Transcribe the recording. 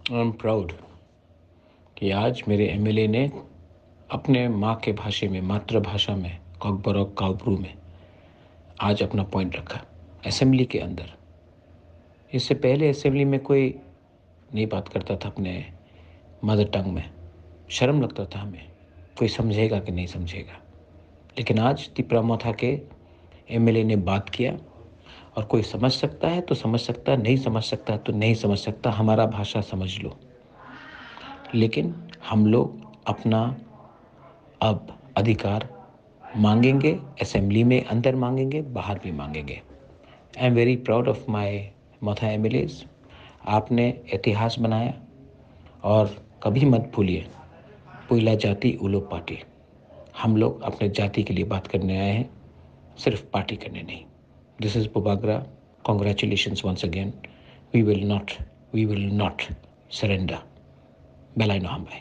I am proud कि आज मेरे एमएलए ने अपने माँ के भाषा में, मातृभाषा में, कॉकबरॉक काउप्रू में आज अपना पॉइंट रखा असेंबली के अंदर। इससे पहले असेंबली में कोई नहीं बात करता था अपने मदर टंग में, शर्म लगता था हमें, कोई समझेगा कि नहीं समझेगा। लेकिन आज तिपरामोथा के एमएलए ने बात किया और कोई समझ सकता है तो समझ सकता, नहीं समझ सकता तो नहीं समझ सकता, हमारा भाषा समझ लो। लेकिन हम लोग अपना अब अधिकार मांगेंगे, असेंबली में अंदर मांगेंगे, बाहर भी मांगेंगे। I am very proud of my Motha MLAs. आपने इतिहास बनाया और कभी मत भूलिए, पुइला जाति उलो पार्टी। हम लोग अपने जाति के लिए बात करने आए हैं, सिर्फ पार्टी करने नहीं। दिस इज पुबागरा। Congratulations once again. We will not surrender. बेलाइनो हम भाई।